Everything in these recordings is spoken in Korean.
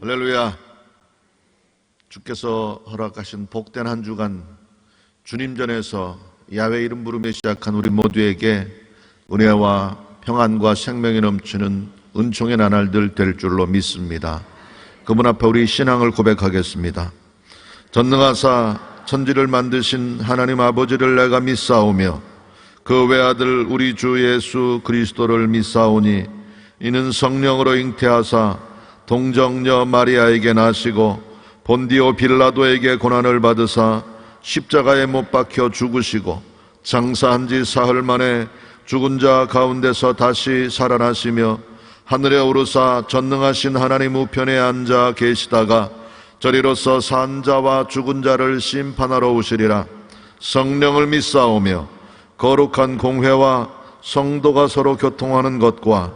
할렐루야. 주께서 허락하신 복된 한 주간 주님 전에서 야훼 이름 부르며 시작한 우리 모두에게 은혜와 평안과 생명이 넘치는 은총의 나날들 될 줄로 믿습니다. 그분 앞에 우리 신앙을 고백하겠습니다. 전능하사 천지를 만드신 하나님 아버지를 내가 믿사오며 그 외아들 우리 주 예수 그리스도를 믿사오니 이는 성령으로 잉태하사 동정녀 마리아에게 나시고 본디오 빌라도에게 고난을 받으사 십자가에 못 박혀 죽으시고 장사한 지 사흘 만에 죽은 자 가운데서 다시 살아나시며 하늘에 오르사 전능하신 하나님 우편에 앉아 계시다가 저리로서 산 자와 죽은 자를 심판하러 오시리라. 성령을 믿사오며 거룩한 공회와 성도가 서로 교통하는 것과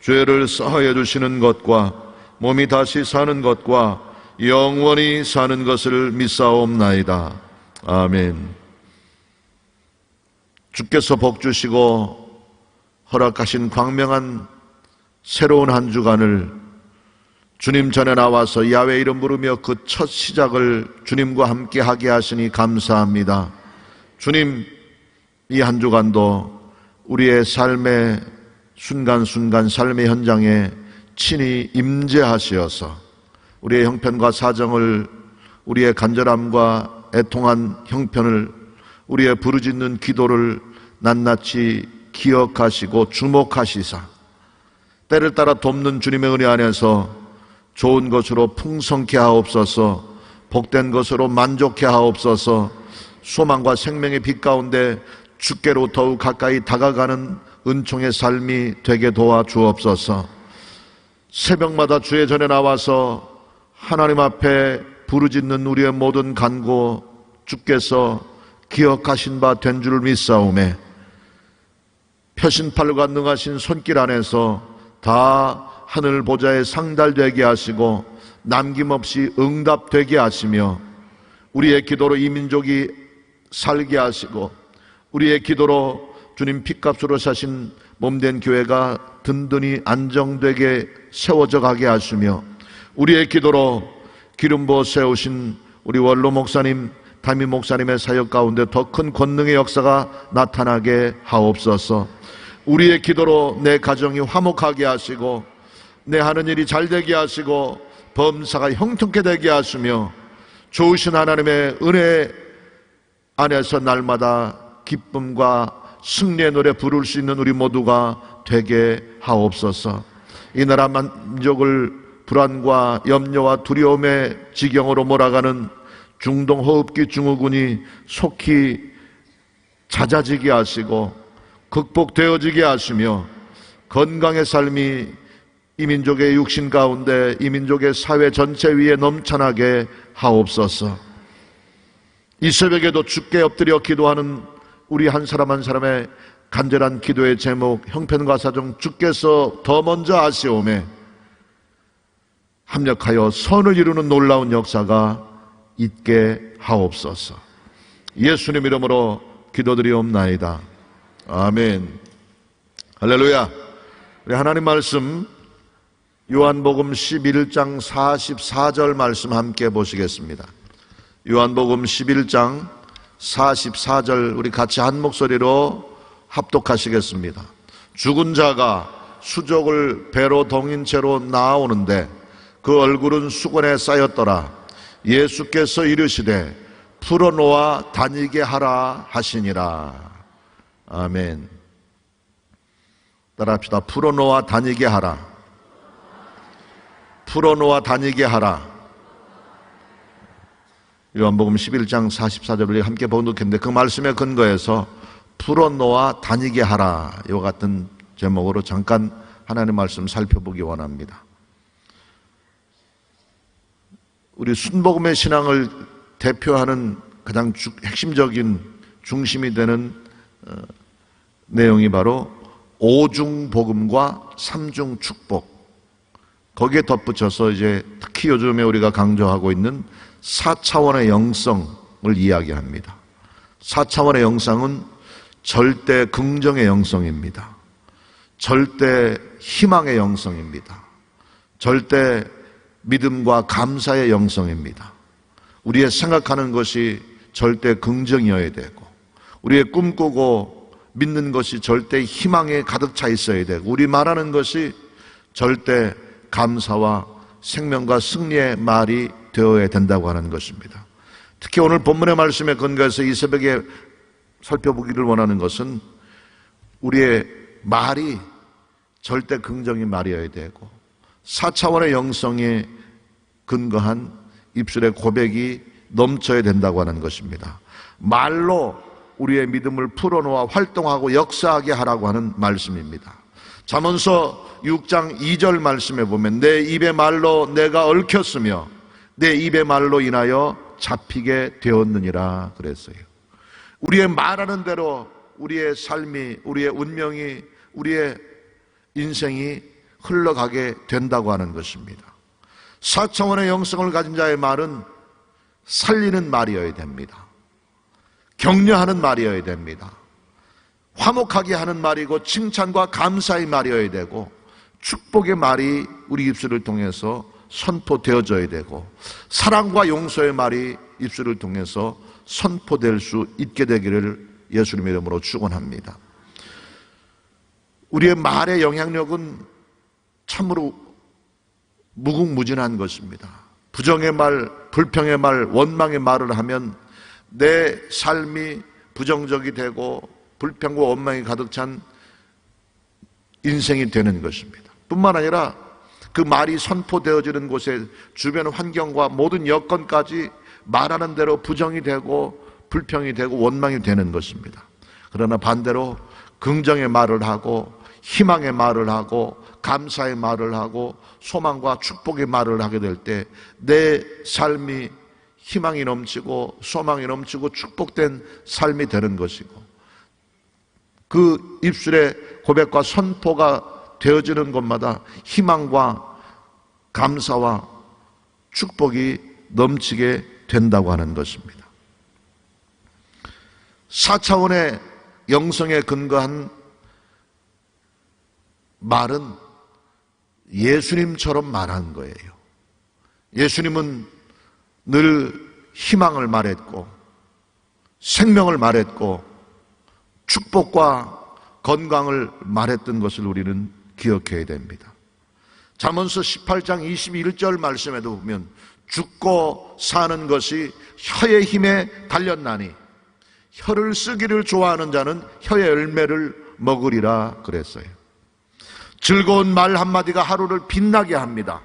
죄를 사하여 주시는 것과 몸이 다시 사는 것과 영원히 사는 것을 믿사옵나이다. 아멘. 주께서 복 주시고 허락하신 광명한 새로운 한 주간을 주님 전에 나와서 야훼 이름 부르며 그 첫 시작을 주님과 함께 하게 하시니 감사합니다. 주님, 이 한 주간도 우리의 삶의 순간순간 삶의 현장에 친히 임재하시어서 우리의 형편과 사정을, 우리의 간절함과 애통한 형편을, 우리의 부르짖는 기도를 낱낱이 기억하시고 주목하시사 때를 따라 돕는 주님의 은혜 안에서 좋은 것으로 풍성케 하옵소서, 복된 것으로 만족케 하옵소서, 소망과 생명의 빛 가운데 주께로 더욱 가까이 다가가는 은총의 삶이 되게 도와주옵소서. 새벽마다 주의 전에 나와서 하나님 앞에 부르짖는 우리의 모든 간구 주께서 기억하신 바 된 줄 믿사오매 표신팔과 능하신 손길 안에서 다 하늘 보좌에 상달되게 하시고 남김없이 응답되게 하시며 우리의 기도로 이 민족이 살게 하시고 우리의 기도로 주님 핏값으로 사신 몸된 교회가 든든히 안정되게 세워져 가게 하시며 우리의 기도로 기름 부어 세우신 우리 원로 목사님, 담임 목사님의 사역 가운데 더 큰 권능의 역사가 나타나게 하옵소서. 우리의 기도로 내 가정이 화목하게 하시고 내 하는 일이 잘 되게 하시고 범사가 형통케 되게 하시며 좋으신 하나님의 은혜 안에서 날마다 기쁨과 승리의 노래 부를 수 있는 우리 모두가 되게 하옵소서. 이 나라 민족을 불안과 염려와 두려움의 지경으로 몰아가는 중동 호흡기 증후군이 속히 잦아지게 하시고 극복되어지게 하시며 건강의 삶이 이 민족의 육신 가운데 이 민족의 사회 전체 위에 넘쳐나게 하옵소서. 이 새벽에도 주께 엎드려 기도하는 우리 한 사람 한 사람의 간절한 기도의 제목, 형편과 사정 주께서 더 먼저 아시오매 합력하여 선을 이루는 놀라운 역사가 있게 하옵소서. 예수님 이름으로 기도드리옵나이다. 아멘. 할렐루야. 우리 하나님 말씀 요한복음 11장 44절 말씀 함께 보시겠습니다. 요한복음 11장 44절 우리 같이 한 목소리로 합독하시겠습니다. 죽은 자가 수족을 배로 동인 채로 나오는데 그 얼굴은 수건에 쌓였더라. 예수께서 이르시되 풀어놓아 다니게 하라 하시니라. 아멘. 따라합시다. 풀어놓아 다니게 하라. 풀어놓아 다니게 하라. 요한복음 11장 44절을 함께 봉독했는데 그 말씀에 근거해서 풀어놓아 다니게 하라 이와 같은 제목으로 잠깐 하나님의 말씀 살펴보기 원합니다. 우리 순복음의 신앙을 대표하는 가장 핵심적인 중심이 되는 내용이 바로 오중복음과 삼중축복, 거기에 덧붙여서 이제 특히 요즘에 우리가 강조하고 있는 4차원의 영성을 이야기합니다. 4차원의 영성은 절대 긍정의 영성입니다. 절대 희망의 영성입니다. 절대 믿음과 감사의 영성입니다. 우리의 생각하는 것이 절대 긍정이어야 되고, 우리의 꿈꾸고 믿는 것이 절대 희망에 가득 차 있어야 되고, 우리 말하는 것이 절대 감사와 생명과 승리의 말이 되어야 된다고 하는 것입니다. 특히 오늘 본문의 말씀에 근거해서 이 새벽에 살펴보기를 원하는 것은 우리의 말이 절대 긍정의 말이어야 되고 4차원의 영성에 근거한 입술의 고백이 넘쳐야 된다고 하는 것입니다. 말로 우리의 믿음을 풀어놓아 활동하고 역사하게 하라고 하는 말씀입니다. 잠언서 6장 2절 말씀에 보면 내 입의 말로 내가 얽혔으며 내 입의 말로 인하여 잡히게 되었느니라 그랬어요. 우리의 말하는 대로 우리의 삶이, 우리의 운명이, 우리의 인생이 흘러가게 된다고 하는 것입니다. 4차원의 영성을 가진 자의 말은 살리는 말이어야 됩니다. 격려하는 말이어야 됩니다. 화목하게 하는 말이고 칭찬과 감사의 말이어야 되고 축복의 말이 우리 입술을 통해서 선포되어져야 되고 사랑과 용서의 말이 입술을 통해서 선포될 수 있게 되기를 예수님 이름으로 축원합니다. 우리의 말의 영향력은 참으로 무궁무진한 것입니다. 부정의 말, 불평의 말, 원망의 말을 하면 내 삶이 부정적이 되고 불평과 원망이 가득 찬 인생이 되는 것입니다. 뿐만 아니라 그 말이 선포되어지는 곳에 주변 환경과 모든 여건까지 말하는 대로 부정이 되고 불평이 되고 원망이 되는 것입니다. 그러나 반대로 긍정의 말을 하고 희망의 말을 하고 감사의 말을 하고 소망과 축복의 말을 하게 될 때 내 삶이 희망이 넘치고 소망이 넘치고 축복된 삶이 되는 것이고 그 입술의 고백과 선포가 되어지는 곳마다 희망과 감사와 축복이 넘치게 된다고 하는 것입니다. 4차원의 영성에 근거한 말은 예수님처럼 말한 거예요. 예수님은 늘 희망을 말했고 생명을 말했고 축복과 건강을 말했던 것을 우리는 기억해야 됩니다. 잠언서 18장 21절 말씀에도 보면 죽고 사는 것이 혀의 힘에 달렸나니 혀를 쓰기를 좋아하는 자는 혀의 열매를 먹으리라 그랬어요. 즐거운 말 한마디가 하루를 빛나게 합니다.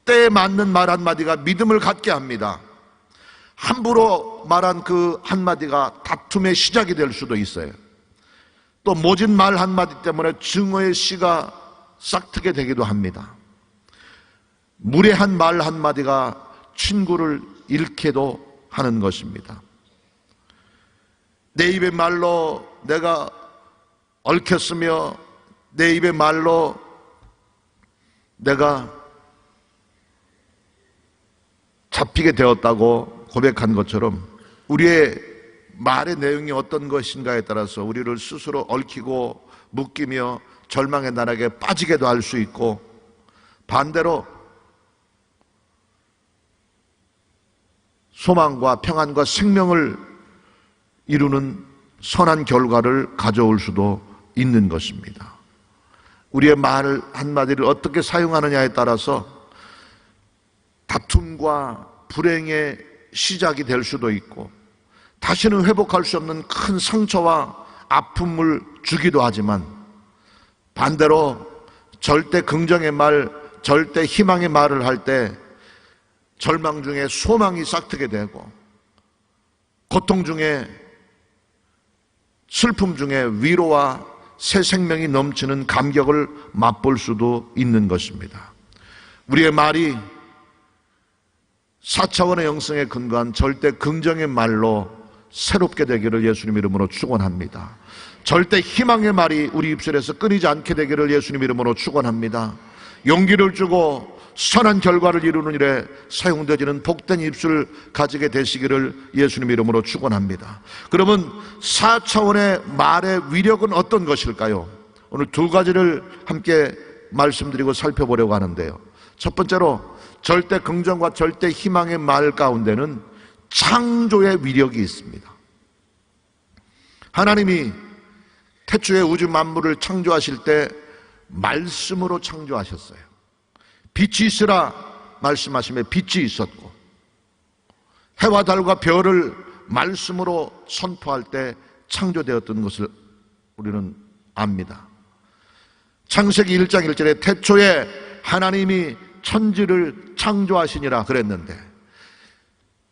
때에 맞는 말 한마디가 믿음을 갖게 합니다. 함부로 말한 그 한마디가 다툼의 시작이 될 수도 있어요. 또 모진 말 한마디 때문에 증오의 씨가 싹트게 되기도 합니다. 무례한 말 한마디가 친구를 잃게도 하는 것입니다. 내 입의 말로 내가 얽혔으며 내 입의 말로 내가 잡히게 되었다고 고백한 것처럼 우리의 말의 내용이 어떤 것인가에 따라서 우리를 스스로 얽히고 묶이며 절망의 나락에 빠지게도 할 수 있고 반대로 소망과 평안과 생명을 이루는 선한 결과를 가져올 수도 있는 것입니다. 우리의 말 한마디를 어떻게 사용하느냐에 따라서 다툼과 불행의 시작이 될 수도 있고 다시는 회복할 수 없는 큰 상처와 아픔을 주기도 하지만 반대로 절대 긍정의 말, 절대 희망의 말을 할 때 절망 중에 소망이 싹트게 되고 고통 중에 슬픔 중에 위로와 새 생명이 넘치는 감격을 맛볼 수도 있는 것입니다. 우리의 말이 4차원의 영성에 근거한 절대 긍정의 말로 새롭게 되기를 예수님 이름으로 축원합니다. 절대 희망의 말이 우리 입술에서 끊이지 않게 되기를 예수님 이름으로 축원합니다. 용기를 주고 선한 결과를 이루는 일에 사용되어지는 복된 입술 가지게 되시기를 예수님 이름으로 축원합니다. 그러면 4차원의 말의 위력은 어떤 것일까요? 오늘 두 가지를 함께 말씀드리고 살펴보려고 하는데요. 첫 번째로 절대 긍정과 절대 희망의 말 가운데는 창조의 위력이 있습니다. 하나님이 태초에 우주 만물을 창조하실 때 말씀으로 창조하셨어요. 빛이 있으라 말씀하시며 빛이 있었고, 해와 달과 별을 말씀으로 선포할 때 창조되었던 것을 우리는 압니다. 창세기 1장 1절에 태초에 하나님이 천지를 창조하시니라 그랬는데,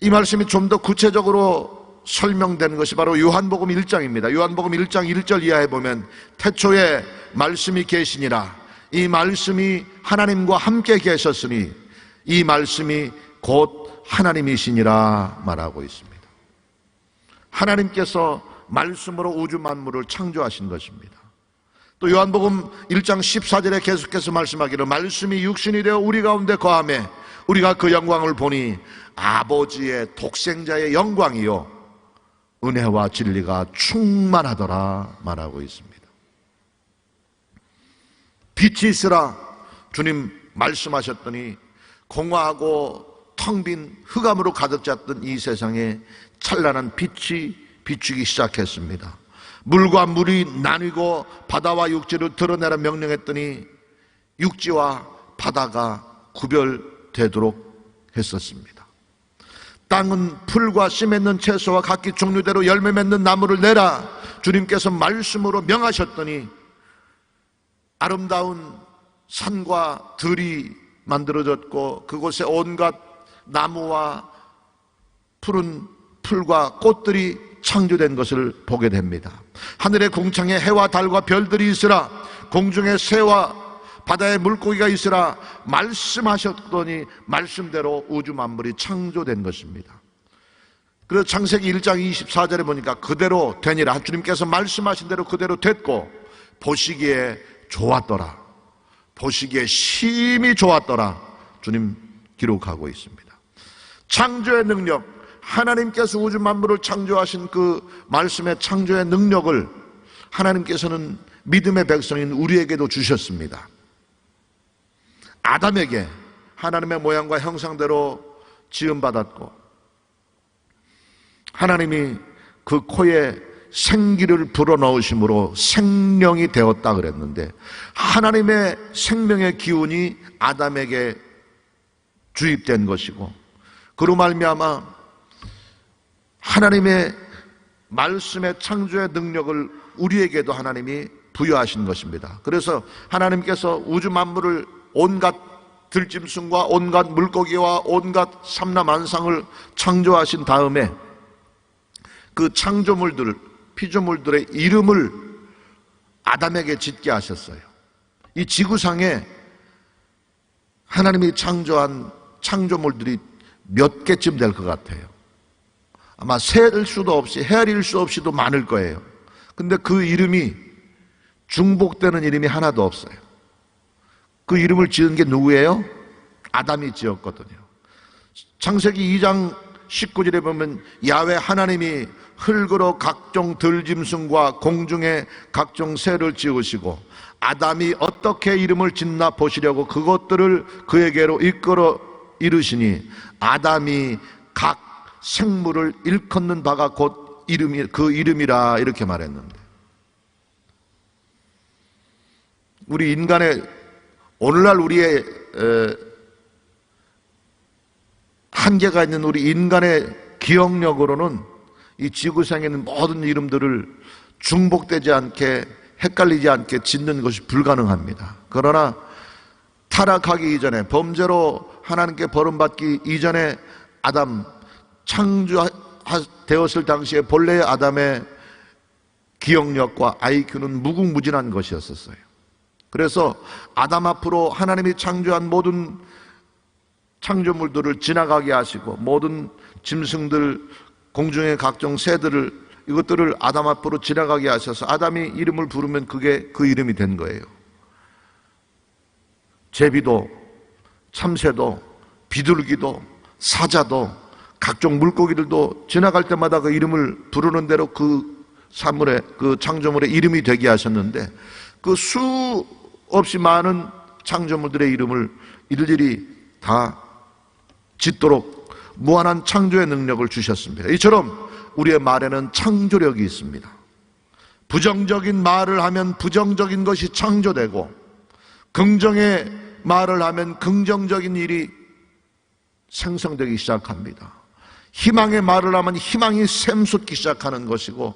이 말씀이 좀 더 구체적으로 설명된 것이 바로 요한복음 1장입니다. 요한복음 1장 1절 이하에 보면 태초에 말씀이 계시니라, 이 말씀이 하나님과 함께 계셨으니 이 말씀이 곧 하나님이시니라 말하고 있습니다. 하나님께서 말씀으로 우주 만물을 창조하신 것입니다. 또 요한복음 1장 14절에 계속해서 말씀하기를 말씀이 육신이 되어 우리 가운데 거하매 우리가 그 영광을 보니 아버지의 독생자의 영광이요 은혜와 진리가 충만하더라 말하고 있습니다. 빛이 있으라 주님 말씀하셨더니 공허하고 텅 빈 흑암으로 가득 찼던 이 세상에 찬란한 빛이 비추기 시작했습니다. 물과 물이 나뉘고 바다와 육지를 드러내라 명령했더니 육지와 바다가 구별되도록 했었습니다. 땅은 풀과 씨 맺는 채소와 각기 종류대로 열매 맺는 나무를 내라 주님께서 말씀으로 명하셨더니 아름다운 산과 들이 만들어졌고 그곳에 온갖 나무와 푸른 풀과 꽃들이 창조된 것을 보게 됩니다. 하늘의 궁창에 해와 달과 별들이 있으라 공중에 새와 바다에 물고기가 있으라 말씀하셨더니 말씀대로 우주 만물이 창조된 것입니다. 그래서 창세기 1장 24절에 보니까 그대로 되니라 주님께서 말씀하신 대로 그대로 됐고 보시기에 좋았더라, 보시기에 심히 좋았더라 주님 기록하고 있습니다. 창조의 능력, 하나님께서 우주 만물을 창조하신 그 말씀의 창조의 능력을 하나님께서는 믿음의 백성인 우리에게도 주셨습니다. 아담에게 하나님의 모양과 형상대로 지음받았고 하나님이 그 코에 생기를 불어넣으심으로 생명이 되었다 그랬는데 하나님의 생명의 기운이 아담에게 주입된 것이고 그로 말미암아 하나님의 말씀의 창조의 능력을 우리에게도 하나님이 부여하신 것입니다. 그래서 하나님께서 우주 만물을 온갖 들짐승과 온갖 물고기와 온갖 삼라만상을 창조하신 다음에 그 창조물들, 피조물들의 이름을 아담에게 짓게 하셨어요. 이 지구상에 하나님이 창조한 창조물들이 몇 개쯤 될 것 같아요. 아마 셀 수도 없이 헤아릴 수 없이도 많을 거예요. 근데 그 이름이 중복되는 이름이 하나도 없어요. 그 이름을 지은 게 누구예요? 아담이 지었거든요. 창세기 2장 19절에 보면 야훼 하나님이 흙으로 각종 들짐승과 공중의 각종 새를 지으시고 아담이 어떻게 이름을 짓나 보시려고 그것들을 그에게로 이끌어 이르시니 아담이 각 생물을 일컫는 바가 곧 이름이 그 이름이라 이렇게 말했는데 우리 인간의 오늘날 우리의 한계가 있는 우리 인간의 기억력으로는 이 지구상에 있는 모든 이름들을 중복되지 않게 헷갈리지 않게 짓는 것이 불가능합니다. 그러나 타락하기 이전에 범죄로 하나님께 버림받기 이전에 아담 창조되었을 당시에 본래의 아담의 기억력과 IQ는 무궁무진한 것이었어요. 그래서 아담 앞으로 하나님이 창조한 모든 창조물들을 지나가게 하시고 모든 짐승들, 공중의 각종 새들을 이것들을 아담 앞으로 지나가게 하셔서 아담이 이름을 부르면 그게 그 이름이 된 거예요. 제비도 참새도 비둘기도 사자도 각종 물고기들도 지나갈 때마다 그 이름을 부르는 대로 그 사물의 그 창조물의 이름이 되게 하셨는데 그 수 없이 많은 창조물들의 이름을 일일이 다 짓도록 무한한 창조의 능력을 주셨습니다. 이처럼 우리의 말에는 창조력이 있습니다. 부정적인 말을 하면 부정적인 것이 창조되고, 긍정의 말을 하면 긍정적인 일이 생성되기 시작합니다. 희망의 말을 하면 희망이 샘솟기 시작하는 것이고,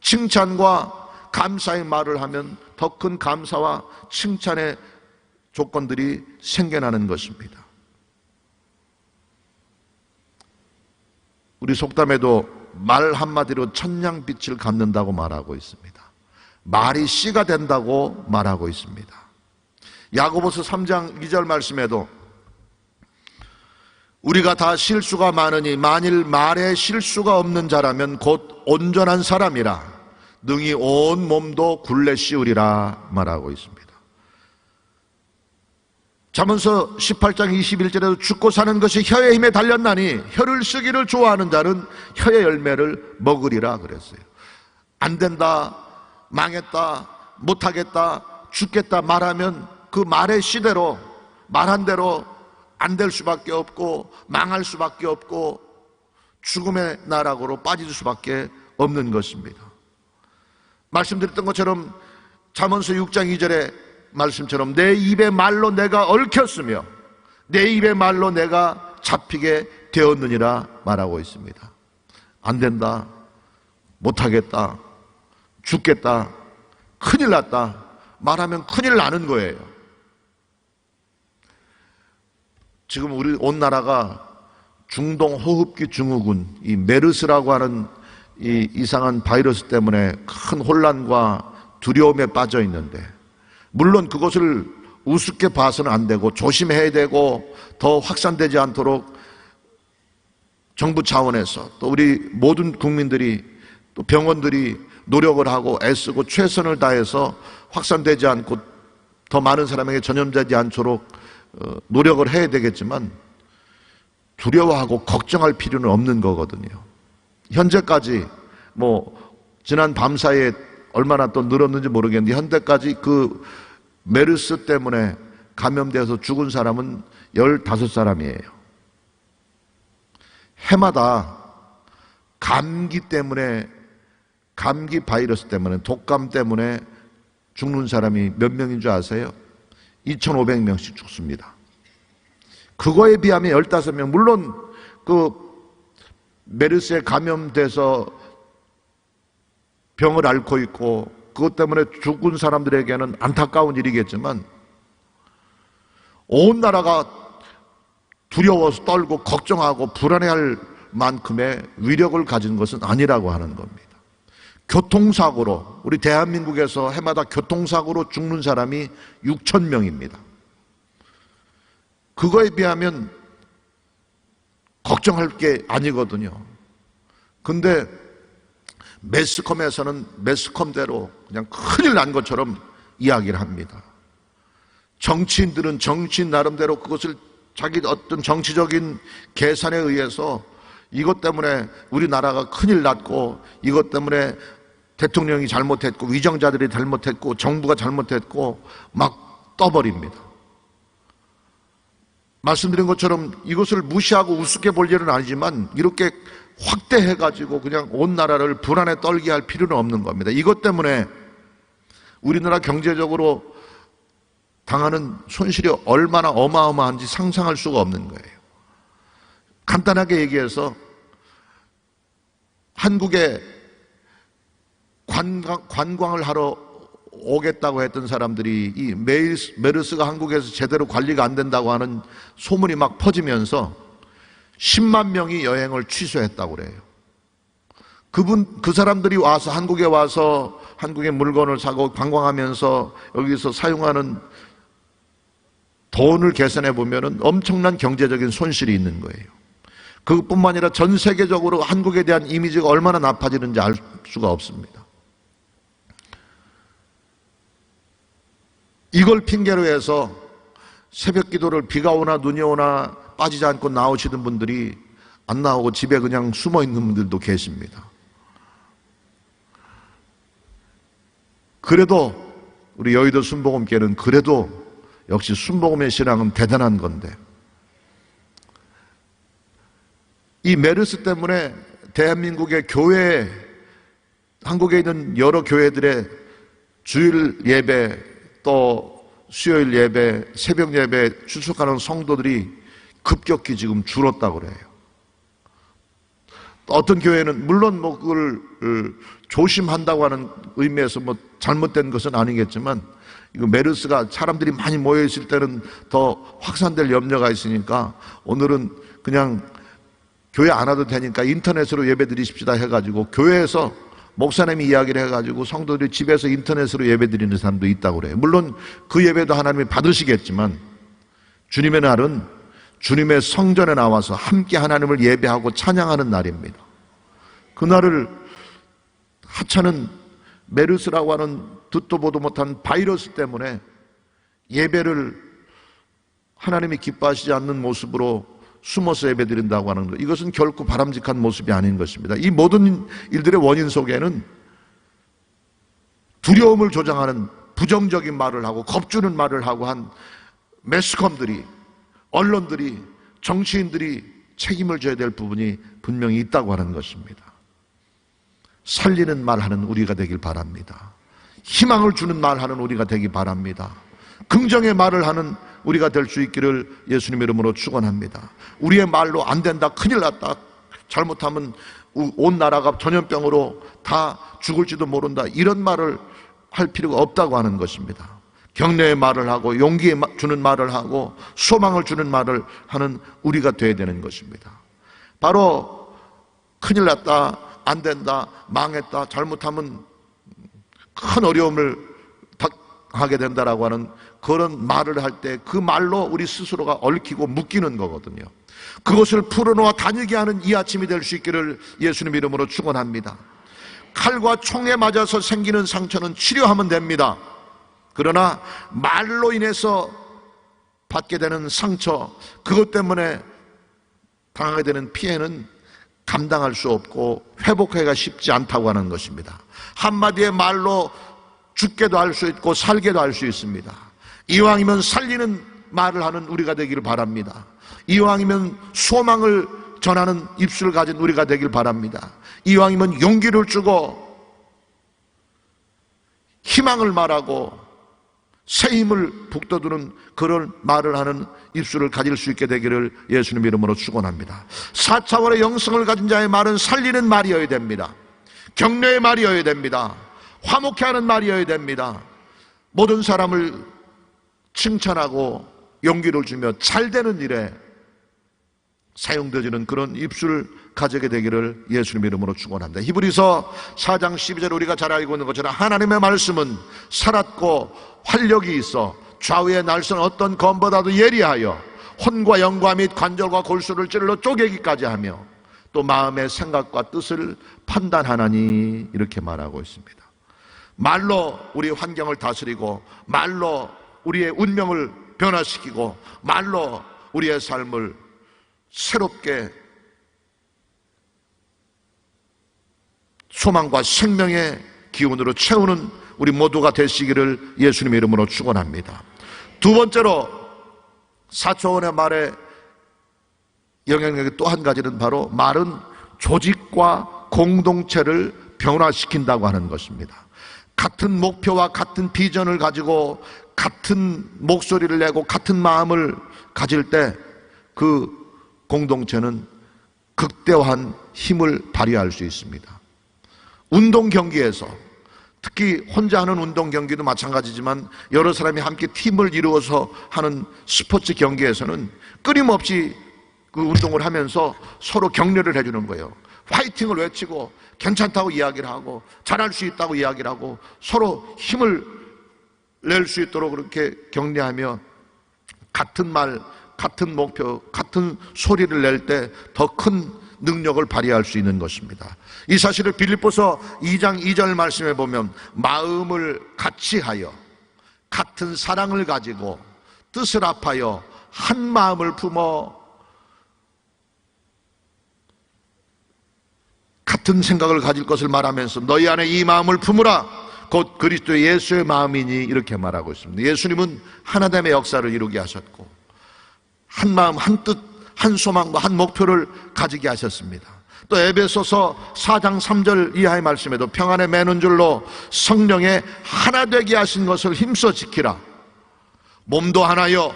칭찬과 감사의 말을 하면 더 큰 감사와 칭찬의 조건들이 생겨나는 것입니다. 우리 속담에도 말 한마디로 천냥빛을 갚는다고 말하고 있습니다. 말이 씨가 된다고 말하고 있습니다. 야고보서 3장 2절 말씀에도 우리가 다 실수가 많으니 만일 말에 실수가 없는 자라면 곧 온전한 사람이라 능히 온 몸도 굴레 씌우리라 말하고 있습니다. 잠언서 18장 21절에도 죽고 사는 것이 혀의 힘에 달렸나니 혀를 쓰기를 좋아하는 자는 혀의 열매를 먹으리라 그랬어요. 안 된다, 망했다, 못하겠다, 죽겠다 말하면 그 말의 시대로, 말한 대로 안 될 수밖에 없고 망할 수밖에 없고 죽음의 나락으로 빠질 수밖에 없는 것입니다. 말씀드렸던 것처럼 잠언서 6장 2절에 말씀처럼 내 입의 말로 내가 얽혔으며 내 입의 말로 내가 잡히게 되었느니라 말하고 있습니다. 안 된다, 못하겠다, 죽겠다, 큰일 났다 말하면 큰일 나는 거예요. 지금 우리 온 나라가 중동 호흡기 증후군, 이 메르스라고 하는 이 이상한 바이러스 때문에 큰 혼란과 두려움에 빠져 있는데, 물론 그것을 우습게 봐서는 안 되고 조심해야 되고 더 확산되지 않도록 정부 차원에서 또 우리 모든 국민들이 또 병원들이 노력을 하고 애쓰고 최선을 다해서 확산되지 않고 더 많은 사람에게 전염되지 않도록 노력을 해야 되겠지만 두려워하고 걱정할 필요는 없는 거거든요. 현재까지 지난 밤사이에 얼마나 또 늘었는지 모르겠는데 현재까지 그 메르스 때문에 감염돼서 죽은 사람은 15사람이에요. 해마다 감기 때문에, 감기 바이러스 때문에, 독감 때문에 죽는 사람이 몇 명인 줄 아세요? 2,500명씩 죽습니다. 그거에 비하면 15명, 물론 그 메르스에 감염돼서 병을 앓고 있고 그것 때문에 죽은 사람들에게는 안타까운 일이겠지만 온 나라가 두려워서 떨고 걱정하고 불안해할 만큼의 위력을 가진 것은 아니라고 하는 겁니다. 교통사고로, 우리 대한민국에서 해마다 교통사고로 죽는 사람이 6,000명입니다. 그거에 비하면 걱정할 게 아니거든요. 근데 매스컴에서는 매스컴대로 그냥 큰일 난 것처럼 이야기를 합니다. 정치인들은 정치인 나름대로 그것을 자기 어떤 정치적인 계산에 의해서 이것 때문에 우리나라가 큰일 났고 이것 때문에 대통령이 잘못했고 위정자들이 잘못했고 정부가 잘못했고 막 떠버립니다. 말씀드린 것처럼 이것을 무시하고 우습게 볼 일은 아니지만 이렇게 확대해가지고 그냥 온 나라를 불안에 떨게 할 필요는 없는 겁니다. 이것 때문에 우리나라 경제적으로 당하는 손실이 얼마나 어마어마한지 상상할 수가 없는 거예요. 간단하게 얘기해서 한국에 관광을 하러 오겠다고 했던 사람들이 이 메르스가 한국에서 제대로 관리가 안 된다고 하는 소문이 막 퍼지면서 10만 명이 여행을 취소했다고 그래요. 그 사람들이 와서 한국에 와서 한국의 물건을 사고 관광하면서 여기서 사용하는 돈을 계산해 보면은 엄청난 경제적인 손실이 있는 거예요. 그것뿐만 아니라 전 세계적으로 한국에 대한 이미지가 얼마나 나빠지는지 알 수가 없습니다. 이걸 핑계로 해서 새벽 기도를 비가 오나 눈이 오나 빠지지 않고 나오시는 분들이 안 나오고 집에 그냥 숨어 있는 분들도 계십니다. 그래도 우리 여의도 순복음교회는 그래도 역시 순복음의 신앙은 대단한 건데 이 메르스 때문에 대한민국의 교회, 한국에 있는 여러 교회들의 주일 예배, 또 수요일 예배, 새벽 예배 출석하는 성도들이 급격히 지금 줄었다고 그래요. 어떤 교회는 물론 뭐 그걸 조심한다고 하는 의미에서 뭐 잘못된 것은 아니겠지만, 이거 메르스가 사람들이 많이 모여 있을 때는 더 확산될 염려가 있으니까 오늘은 그냥 교회 안 와도 되니까 인터넷으로 예배 드리십시다 해가지고 교회에서 목사님이 이야기를 해가지고 성도들이 집에서 인터넷으로 예배 드리는 사람도 있다고 그래요. 물론 그 예배도 하나님이 받으시겠지만, 주님의 날은 주님의 성전에 나와서 함께 하나님을 예배하고 찬양하는 날입니다. 그날을 하찮은 메르스라고 하는 듣도 보도 못한 바이러스 때문에 예배를 하나님이 기뻐하시지 않는 모습으로 숨어서 예배드린다고 하는 것, 이것은 결코 바람직한 모습이 아닌 것입니다. 이 모든 일들의 원인 속에는 두려움을 조장하는 부정적인 말을 하고 겁주는 말을 하고 한 매스컴들이, 언론들이, 정치인들이 책임을 져야 될 부분이 분명히 있다고 하는 것입니다. 살리는 말하는 우리가 되길 바랍니다. 희망을 주는 말하는 우리가 되기 바랍니다. 긍정의 말을 하는 우리가 될 수 있기를 예수님 이름으로 축원합니다. 우리의 말로 안 된다, 큰일 났다, 잘못하면 온 나라가 전염병으로 다 죽을지도 모른다, 이런 말을 할 필요가 없다고 하는 것입니다. 격려의 말을 하고 용기 주는 말을 하고 소망을 주는 말을 하는 우리가 되어야 되는 것입니다. 바로 큰일 났다, 안 된다, 망했다, 잘못하면 큰 어려움을 당하게 된다라고 하는 그런 말을 할 때 그 말로 우리 스스로가 얽히고 묶이는 거거든요. 그것을 풀어놓아 다니게 하는 이 아침이 될 수 있기를 예수님 이름으로 축원합니다. 칼과 총에 맞아서 생기는 상처는 치료하면 됩니다. 그러나 말로 인해서 받게 되는 상처, 그것 때문에 당하게 되는 피해는 감당할 수 없고 회복하기가 쉽지 않다고 하는 것입니다. 한마디의 말로 죽게도 할 수 있고 살게도 할 수 있습니다. 이왕이면 살리는 말을 하는 우리가 되기를 바랍니다. 이왕이면 소망을 전하는 입술을 가진 우리가 되길 바랍니다. 이왕이면 용기를 주고 희망을 말하고 새 힘을 북돋우는 그런 말을 하는 입술을 가질 수 있게 되기를 예수님 이름으로 축원합니다. 4차원의 영성을 가진 자의 말은 살리는 말이어야 됩니다. 격려의 말이어야 됩니다. 화목해 하는 말이어야 됩니다. 모든 사람을 칭찬하고 용기를 주며 잘되는 일에 사용되어지는 그런 입술을 가지게 되기를 예수님 이름으로 축원합니다. 히브리서 4장 12절 우리가 잘 알고 있는 것처럼 하나님의 말씀은 살았고 활력이 있어 좌우의 날선 어떤 검보다도 예리하여 혼과 영과 및 관절과 골수를 찔러 쪼개기까지 하며 또 마음의 생각과 뜻을 판단하나니, 이렇게 말하고 있습니다. 말로 우리의 환경을 다스리고 말로 우리의 운명을 변화시키고 말로 우리의 삶을 새롭게 소망과 생명의 기운으로 채우는 우리 모두가 되시기를 예수님 이름으로 축원합니다. 두 번째로 4차원의 말의 영향력의 또 한 가지는 바로 말은 조직과 공동체를 변화시킨다고 하는 것입니다. 같은 목표와 같은 비전을 가지고 같은 목소리를 내고 같은 마음을 가질 때 그 공동체는 극대화한 힘을 발휘할 수 있습니다. 운동 경기에서, 특히 혼자 하는 운동 경기도 마찬가지지만 여러 사람이 함께 팀을 이루어서 하는 스포츠 경기에서는 끊임없이 그 운동을 하면서 서로 격려를 해주는 거예요. 화이팅을 외치고 괜찮다고 이야기를 하고 잘할 수 있다고 이야기를 하고 서로 힘을 낼 수 있도록 그렇게 격려하며 같은 말, 같은 목표, 같은 소리를 낼 때 더 큰 능력을 발휘할 수 있는 것입니다. 이 사실을 빌립보서 2장 2절 말씀에 보면 마음을 같이 하여 같은 사랑을 가지고 뜻을 합하여 한 마음을 품어 같은 생각을 가질 것을 말하면서 너희 안에 이 마음을 품으라 곧 그리스도 예수의 마음이니, 이렇게 말하고 있습니다. 예수님은 하나됨의 역사를 이루게 하셨고 한 마음 한 뜻 한 소망과 한 목표를 가지게 하셨습니다. 또 에베소서 4장 3절 이하의 말씀에도 평안에 매는 줄로 성령에 하나 되게 하신 것을 힘써 지키라. 몸도 하나요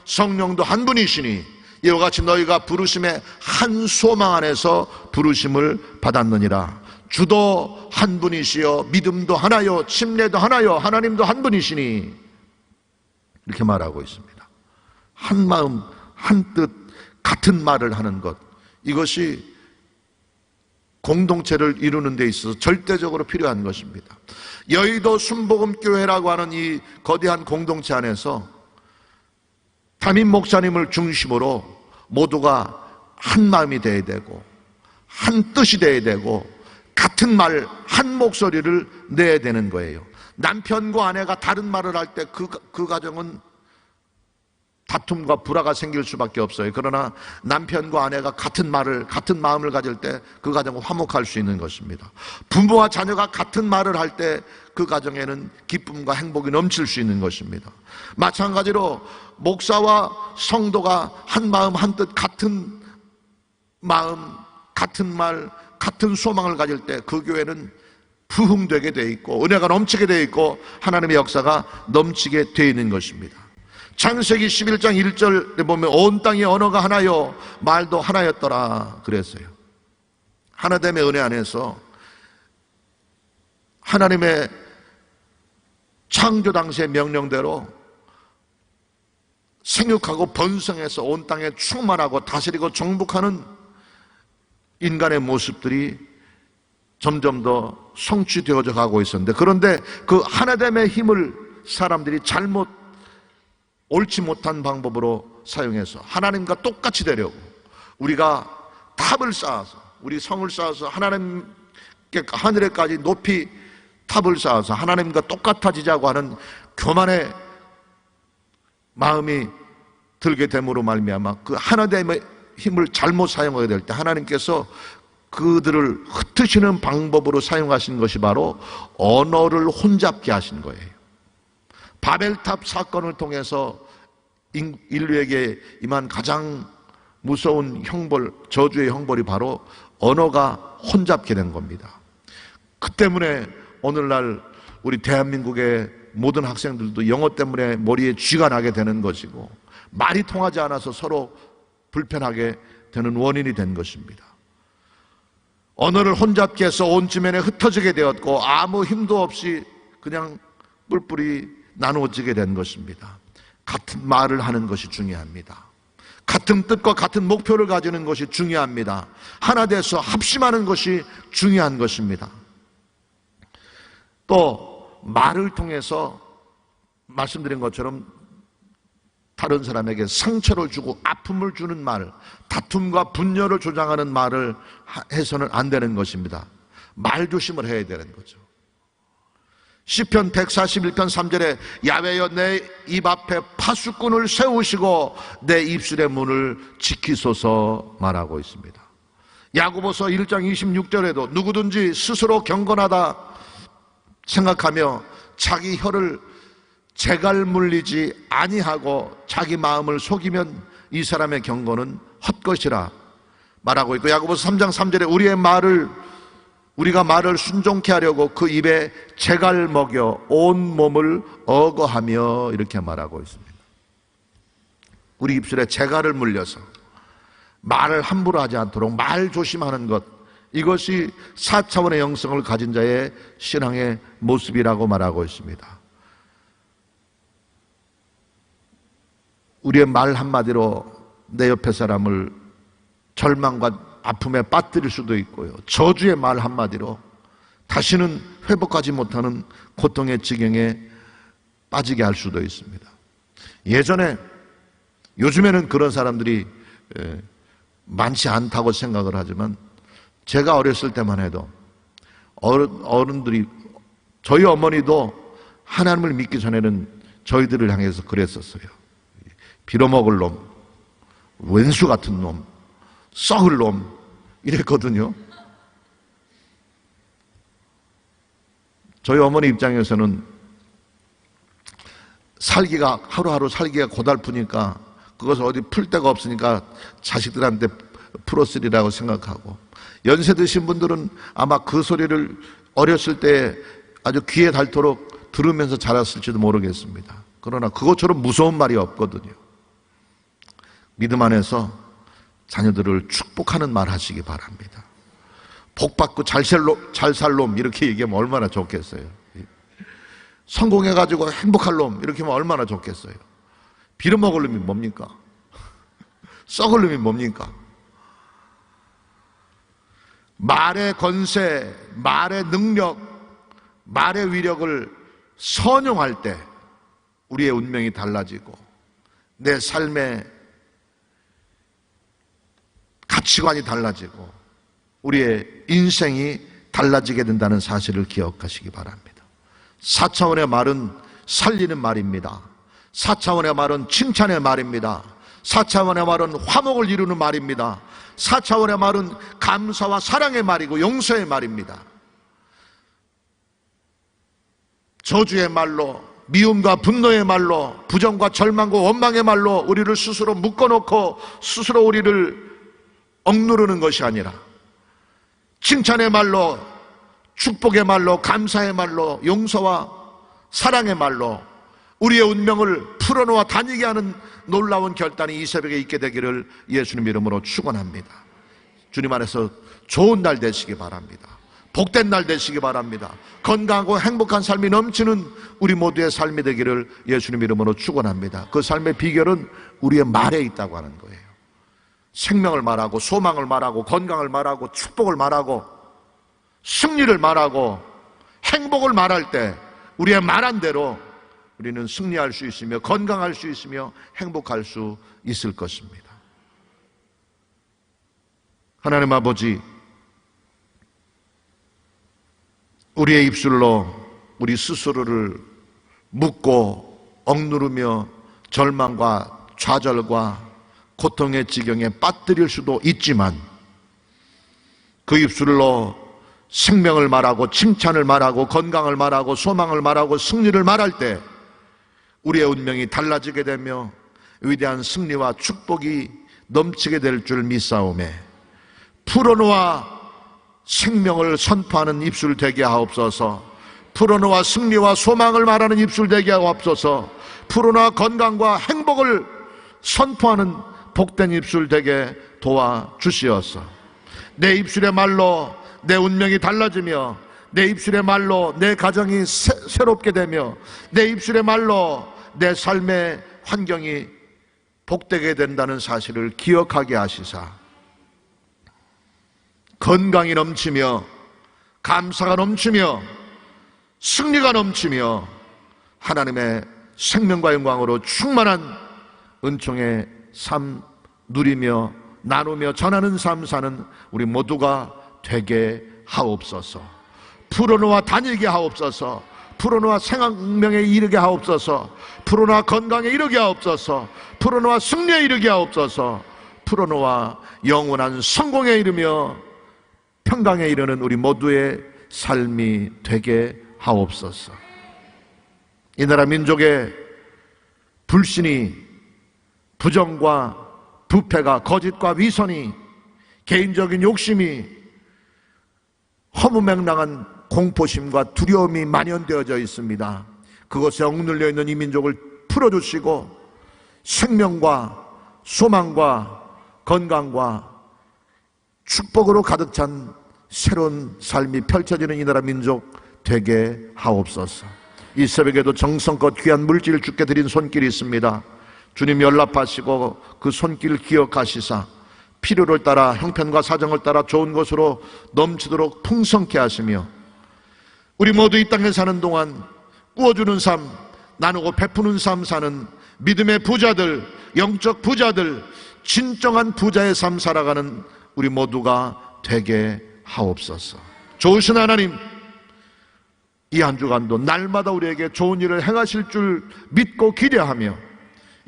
성령도 한 분이시니 이와 같이 너희가 부르심의 한 소망 안에서 부르심을 받았느니라. 주도 한 분이시요 믿음도 하나요 침례도 하나요 하나님도 한 분이시니 이렇게 말하고 있습니다. 한 마음 한 뜻 같은 말을 하는 것, 이것이 공동체를 이루는 데 있어서 절대적으로 필요한 것입니다. 여의도 순복음교회라고 하는 이 거대한 공동체 안에서 담임 목사님을 중심으로 모두가 한 마음이 되어야 되고 한 뜻이 되어야 되고 같은 말, 한 목소리를 내야 되는 거예요. 남편과 아내가 다른 말을 할 때 그 가정은 다툼과 불화가 생길 수밖에 없어요. 그러나 남편과 아내가 같은 말을, 같은 마음을 가질 때 그 가정은 화목할 수 있는 것입니다. 부모와 자녀가 같은 말을 할 때 그 가정에는 기쁨과 행복이 넘칠 수 있는 것입니다. 마찬가지로 목사와 성도가 한 마음 한 뜻 같은 마음, 같은 말, 같은 소망을 가질 때 그 교회는 부흥되게 돼 있고 은혜가 넘치게 돼 있고 하나님의 역사가 넘치게 돼 있는 것입니다. 창세기 11장 1절에 보면 온 땅의 언어가 하나요 말도 하나였더라 그랬어요. 하나됨의 은혜 안에서 하나님의 창조 당시의 명령대로 생육하고 번성해서 온 땅에 충만하고 다스리고 정복하는 인간의 모습들이 점점 더 성취되어져 가고 있었는데, 그런데 그 하나됨의 힘을 사람들이 잘못 옳지 못한 방법으로 사용해서 하나님과 똑같이 되려고 우리가 탑을 쌓아서 우리 성을 쌓아서 하나님께 하늘에까지 높이 탑을 쌓아서 하나님과 똑같아지자고 하는 교만의 마음이 들게 됨으로 말미암아 그 하나됨의 힘을 잘못 사용하게 될 때 하나님께서 그들을 흩으시는 방법으로 사용하신 것이 바로 언어를 혼잡게 하신 거예요. 바벨탑 사건을 통해서 인류에게 임한 가장 무서운 형벌, 저주의 형벌이 바로 언어가 혼잡게 된 겁니다. 그 때문에 오늘날 우리 대한민국의 모든 학생들도 영어 때문에 머리에 쥐가 나게 되는 것이고 말이 통하지 않아서 서로 불편하게 되는 원인이 된 것입니다. 언어를 혼잡게 해서 온 지면에 흩어지게 되었고 아무 힘도 없이 그냥 뿔뿔이 나누어지게 된 것입니다. 같은 말을 하는 것이 중요합니다. 같은 뜻과 같은 목표를 가지는 것이 중요합니다. 하나 돼서 합심하는 것이 중요한 것입니다. 또 말을 통해서 말씀드린 것처럼 다른 사람에게 상처를 주고 아픔을 주는 말, 다툼과 분열을 조장하는 말을 해서는 안 되는 것입니다. 말조심을 해야 되는 거죠. 시편 141편 3절에 야훼여 내 입 앞에 파수꾼을 세우시고 내 입술의 문을 지키소서 말하고 있습니다. 야고보서 1장 26절에도 누구든지 스스로 경건하다 생각하며 자기 혀를 재갈 물리지 아니하고 자기 마음을 속이면 이 사람의 경건은 헛것이라 말하고 있고, 야고보서 3장 3절에 우리가 말을 순종케 하려고 그 입에 재갈 먹여 온 몸을 어거하며 이렇게 말하고 있습니다. 우리 입술에 재갈을 물려서 말을 함부로 하지 않도록 말 조심하는 것, 이것이 4차원의 영성을 가진 자의 신앙의 모습이라고 말하고 있습니다. 우리의 말 한마디로 내 옆에 사람을 절망과 아픔에 빠뜨릴 수도 있고요, 저주의 말 한마디로 다시는 회복하지 못하는 고통의 지경에 빠지게 할 수도 있습니다. 요즘에는 그런 사람들이 많지 않다고 생각을 하지만 제가 어렸을 때만 해도 어른들이, 저희 어머니도 하나님을 믿기 전에는 저희들을 향해서 그랬었어요. 빌어먹을 놈, 왼수 같은 놈, 썩을 놈 이랬거든요. 저희 어머니 입장에서는 하루하루 살기가 고달프니까 그것을 어디 풀 데가 없으니까 자식들한테 풀었으리라고 생각하고, 연세 드신 분들은 아마 그 소리를 어렸을 때 아주 귀에 닳도록 들으면서 자랐을지도 모르겠습니다. 그러나 그것처럼 무서운 말이 없거든요. 믿음 안에서 자녀들을 축복하는 말 하시기 바랍니다. 복받고 잘 살 놈 이렇게 얘기하면 얼마나 좋겠어요. 성공해가지고 행복할 놈 이렇게 하면 얼마나 좋겠어요. 빌어먹을 놈이 뭡니까? 썩을 놈이 뭡니까? 말의 권세, 말의 능력, 말의 위력을 선용할 때 우리의 운명이 달라지고 내 삶의 가치관이 달라지고 우리의 인생이 달라지게 된다는 사실을 기억하시기 바랍니다. 4차원의 말은 살리는 말입니다. 4차원의 말은 칭찬의 말입니다. 4차원의 말은 화목을 이루는 말입니다. 4차원의 말은 감사와 사랑의 말이고 용서의 말입니다. 저주의 말로, 미움과 분노의 말로, 부정과 절망과 원망의 말로 우리를 스스로 묶어놓고 스스로 우리를 억누르는 것이 아니라 칭찬의 말로, 축복의 말로, 감사의 말로, 용서와 사랑의 말로 우리의 운명을 풀어놓아 다니게 하는 놀라운 결단이 이 새벽에 있게 되기를 예수님 이름으로 축원합니다. 주님 안에서 좋은 날 되시기 바랍니다. 복된 날 되시기 바랍니다. 건강하고 행복한 삶이 넘치는 우리 모두의 삶이 되기를 예수님 이름으로 축원합니다. 그 삶의 비결은 우리의 말에 있다고 하는 거예요. 생명을 말하고 소망을 말하고 건강을 말하고 축복을 말하고 승리를 말하고 행복을 말할 때 우리의 말한 대로 우리는 승리할 수 있으며 건강할 수 있으며 행복할 수 있을 것입니다. 하나님 아버지, 우리의 입술로 우리 스스로를 묶고 억누르며 절망과 좌절과 고통의 지경에 빠뜨릴 수도 있지만 그 입술로 생명을 말하고 칭찬을 말하고 건강을 말하고 소망을 말하고 승리를 말할 때 우리의 운명이 달라지게 되며 위대한 승리와 축복이 넘치게 될 줄 믿사오매 풀어놓아 생명을 선포하는 입술 되게 하옵소서. 풀어놓아 승리와 소망을 말하는 입술 되게 하옵소서. 풀어놓아 건강과 행복을 선포하는 복된 입술 되게 도와주시옵소서. 내 입술의 말로 내 운명이 달라지며 내 입술의 말로 내 가정이 새롭게 되며 내 입술의 말로 내 삶의 환경이 복되게 된다는 사실을 기억하게 하시사 건강이 넘치며 감사가 넘치며 승리가 넘치며 하나님의 생명과 영광으로 충만한 은총의 삶 누리며 나누며 전하는 삶 사는 우리 모두가 되게 하옵소서. 풀어놓아 다니게 하옵소서. 풀어놓아 생명에 이르게 하옵소서. 풀어놓아 건강에 이르게 하옵소서. 풀어놓아 승리에 이르게 하옵소서. 풀어놓아 영원한 성공에 이르며 평강에 이르는 우리 모두의 삶이 되게 하옵소서. 이 나라 민족의 불신이, 부정과 부패가, 거짓과 위선이, 개인적인 욕심이, 허무맹랑한 공포심과 두려움이 만연되어져 있습니다. 그것에 억눌려 있는 이 민족을 풀어주시고 생명과 소망과 건강과 축복으로 가득 찬 새로운 삶이 펼쳐지는 이 나라 민족 되게 하옵소서. 이 새벽에도 정성껏 귀한 물질을 주께 드린 손길이 있습니다. 주님 연락하시고 그 손길을 기억하시사 필요를 따라 형편과 사정을 따라 좋은 것으로 넘치도록 풍성케 하시며 우리 모두 이 땅에 사는 동안 꾸어주는 삶, 나누고 베푸는 삶 사는 믿음의 부자들, 영적 부자들, 진정한 부자의 삶 살아가는 우리 모두가 되게 하옵소서. 좋으신 하나님, 이 한 주간도 날마다 우리에게 좋은 일을 행하실 줄 믿고 기대하며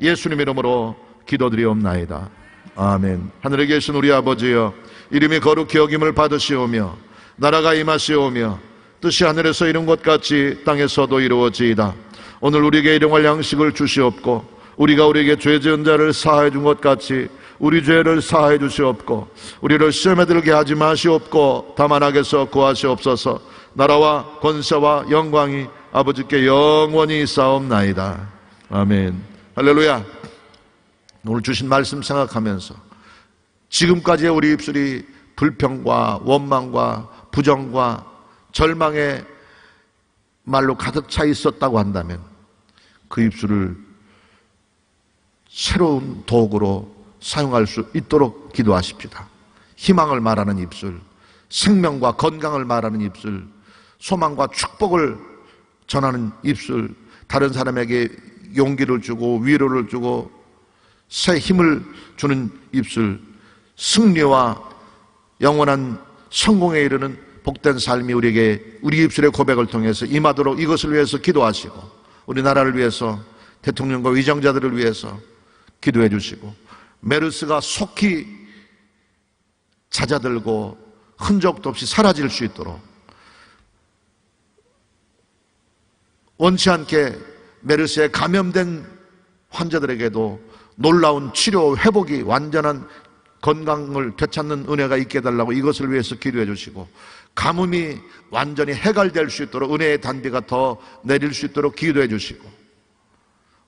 예수님 이름으로 기도드리옵나이다. 아멘. 하늘에 계신 우리 아버지여, 이름이 거룩히 여김을 받으시오며 나라가 임하시오며 뜻이 하늘에서 이룬 것 같이 땅에서도 이루어지이다. 오늘 우리에게 일용할 양식을 주시옵고 우리가 우리에게 죄 지은 자를 사하여 준 것 같이 우리 죄를 사하여 주시옵고 우리를 시험에 들게 하지 마시옵고 다만 악에서 구하시옵소서. 나라와 권세와 영광이 아버지께 영원히 있사옵나이다. 아멘. 할렐루야. 오늘 주신 말씀 생각하면서 지금까지의 우리 입술이 불평과 원망과 부정과 절망의 말로 가득 차 있었다고 한다면 그 입술을 새로운 도구로 사용할 수 있도록 기도하십시다. 희망을 말하는 입술, 생명과 건강을 말하는 입술, 소망과 축복을 전하는 입술, 다른 사람에게 용기를 주고 위로를 주고 새 힘을 주는 입술, 승리와 영원한 성공에 이르는 복된 삶이 우리에게 우리 입술의 고백을 통해서 임하도록 이것을 위해서 기도하시고 우리나라를 위해서 대통령과 위정자들을 위해서 기도해 주시고 메르스가 속히 잦아들고 흔적도 없이 사라질 수 있도록 원치 않게 메르스에 감염된 환자들에게도 놀라운 치료 회복이 완전한 건강을 되찾는 은혜가 있게 해달라고 이것을 위해서 기도해 주시고 가뭄이 완전히 해결될 수 있도록 은혜의 단비가 더 내릴 수 있도록 기도해 주시고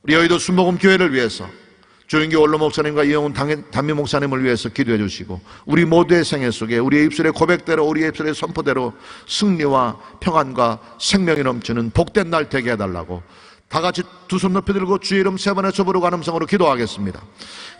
우리 여의도 순복음교회를 위해서 조영기 원로 목사님과 이영훈 담임 목사님을 위해서 기도해 주시고 우리 모두의 생애 속에 우리의 입술의 고백대로 우리의 입술의 선포대로 승리와 평안과 생명이 넘치는 복된 날 되게 해달라고 다 같이 두 손 높이 들고 주의 이름 세 번의 저부르고 감성으로 기도하겠습니다.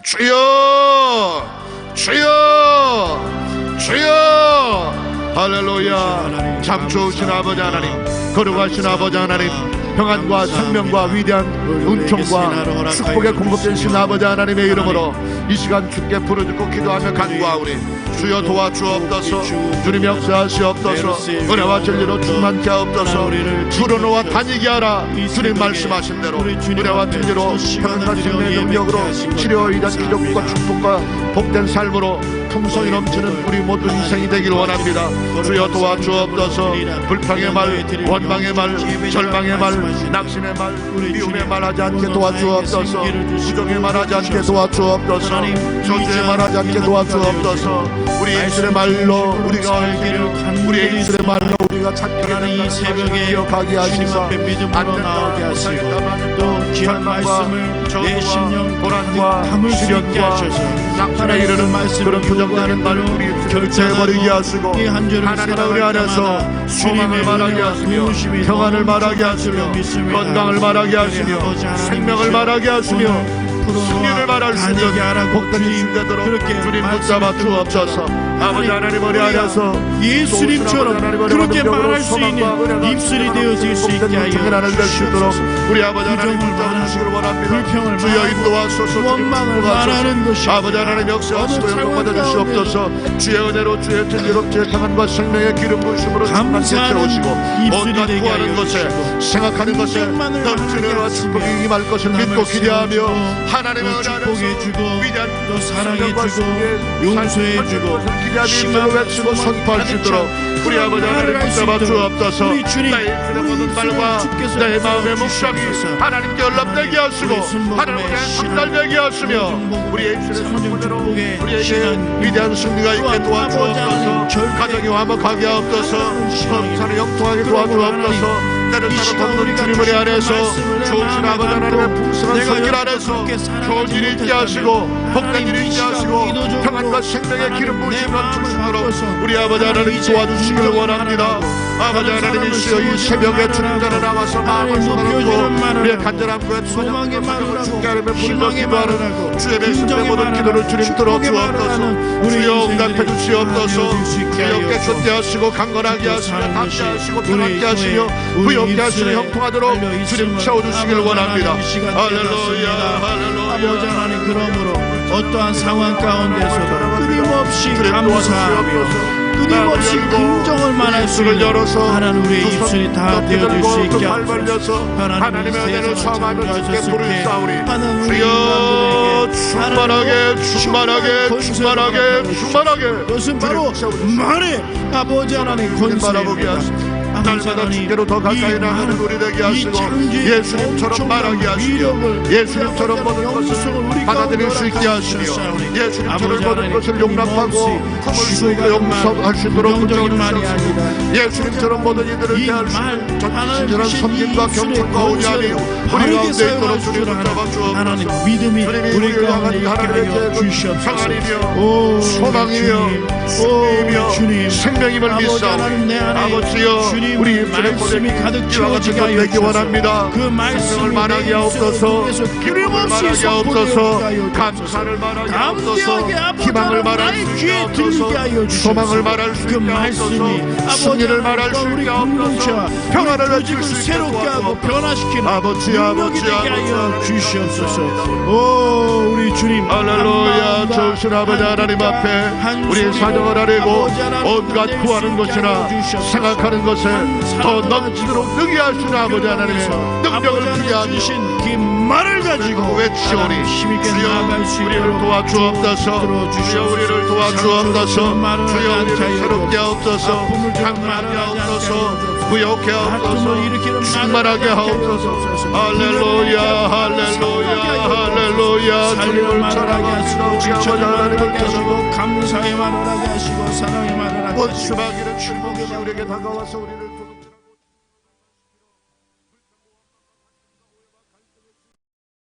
주여 주여 주여 할렐루야. 참 좋으신 아버지 하나님, 거룩하신 아버지 하나님, 평안과 생명과 위대한 은총과 축복의 공급되신 아버지 하나님의 이름으로 이 시간 주께 부르짖고 기도하며 간구하오니 주여 도와주옵소서. 주님 역사하시옵소서. 은혜와 진리로 충만케 하옵소서. 주로노와 다니게 하라. 주님 말씀하신 대로 은혜와 진리로 평안과 생명의 능력으로 치료에 대한 기적과 축복과 복된 삶으로 풍성이 넘치는 우리 모든 인생이 되길 원합니다. 주여 도와주옵소서. 불평의 말, 원망의 말, 절망의 말, 낙심의 말, 미움의 말 하지 않게 도와주옵소서. 부정의 말 하지 않게 도와주옵소서. 저주의 말 하지 않게 도와주옵소서. 우리 입술의 말로 우리가 알기를, 우리의 입술의 말로 우리가 찾게 되는 이 새벽에 기억하게 하시사 믿음으로 나오게 하시고 또 귀한 말씀을 내 심령 고난과 담을 수 있게 하셔서 낙심에 이르는 그런 부정적인 말 우리 결제해버리게 하시고 하나님의 우리 안에서 소망을 말하게 하시며 평안을 말하게 하시며 건강을 말하게 하시며 생명을 말하게 하시며 승리를 말할 수 있는 복된 인생 되도록 주님 붙잡아 주옵소서. 아버지 하나님 우리 안에서 예수님처럼 그렇게 말할 수 있는 입술이 되어질 수 있게 하여 주시옵소서. 우리 아버지 하나님 붙잡아 주시기를 원합니다. 주여 인도하소서. 원망을 말하는 것이 아버지 하나님 역사하시고 영광받아 주시옵소서. 주의 은혜로 주의 진리로 주의 평안과 생명의 기름 부으심으로 충만케 채우시고 온갖 구하는 것에 생각하는 것에 넘치는 은혜와 축복이 임할 것을 믿고 기대하며 하나님의 축복해주고 또 사랑해주고 용서해주고 용서해주고 희망을 외치고 선포할 수 있도록 우리 아버지 하나님 붙잡아 주옵소서. 나의 입술의 모든 말과 나의 마음의 묵상이 하나님께 연락되게 하시고 하나님께 상달되게 하시며 우리의 입술의 선포대로 우리에게 위대한 승리가 있게 도와주옵소서. 가정이 화목하게 하옵소서. 성산을 영통하게 도와주옵소서. 때를 따라 덮는 주님의 안에서 좋으신 아버지 하나님의 풍성한 손길 안에서 좋은 일이 있게 하시고 복된 일이 있게 하시고 평안과 생명의 기름 부으심을 주시도록 우리 아버지 하나님 도와주시기를 원합니다. 아버지 하나님 이 새벽에 주님 전에 나와서 마음을 쏟아놓고 우리의 간절함과 소망의 말을 주께 하나님의 불러 기도하는 주의 백성의 모든 기도를 주님 들어주옵소서. 주여 응답해 주시옵소서. 주여 깨끗게 하시고 강건하게 하시며 낫게 하시고 편안케 하시며 부엽게 하시며 형통하도록 주님 채워주시기를 원합니다. 할렐루야 할렐루야. 아버지 하나님 그러므로 어떠한 상황 가운데서도 끊임없이 감사하며 끊임없이 긍정을 말할 수 있는 하나님 우리의 입술이 다 되어질 수 있게 하소서. 하나님의 은혜를 사모하며 주께 부를 싸우리. 주여 충만하게 충만하게 충만하게 충만하게 그것은 바로 말에 아버지 하나님 권세입니다. 날마다 주께로 더 가까이 나가는 우리 되게 하시고 예수님처럼 말하게 하시며 예수님처럼 모든 것을 받아들일 수 있게 하시며 예수님처럼 모든 것을 용납하고 품을 수 있고 용서할 수 있도록 붙여주시옵소서. 예수님처럼 모든 이들을 대할 수 있는 전진전한 섬김과 경청과 온유함이 우리 가운데 있도록 주님 붙잡아 주옵소서. 믿음이 우리 가운데 있게 하여 주시옵소서. 오 소망이며 승리이며 생명임을 믿사오니 아버지여 우리 입술의 말씀이 가득 채워지게 되기 하여 원합니다. 그 말씀을 말하게 하옵소서. 기쁨을 말하게 하옵소서. 감사를 말하게 하옵소서. 희망을 말할 수 있게 하옵소서. 소망을 말할 수 있게 하옵소서. 승리를 말할 수 있게 하옵소서. 평안을 외칠 수 있게 새롭게 하고 변화시키는 아버지 능력이 되게 하여 주시옵소서. 오 우리 주님 할렐루야. 좋으신 아버지 하나님 앞에 우리 사정을 아뢰고 온갖 구하는 것이나 생각하는 것에 더 넘치도록 능히 하시는 아버지 하나님의 능력을 주게 하며 긴 말을 가지고 외치오니 주여 우리를 도와주옵소서. 주여 우리를 도와주옵소서. 주여 우리를 새롭게 하옵소서. 강만하게 하옵소서. 구역해 하옵소서. 충만하게 하옵소서. 할렐루야 할렐루야 할렐루야. 주님을 찬양하시고 칭찬을 하나님을 계시고 감사의 말을 하게 하시고 사랑의 말을 하게 하시고 원수마귀는 출복이 우리에게 다가와서 우리를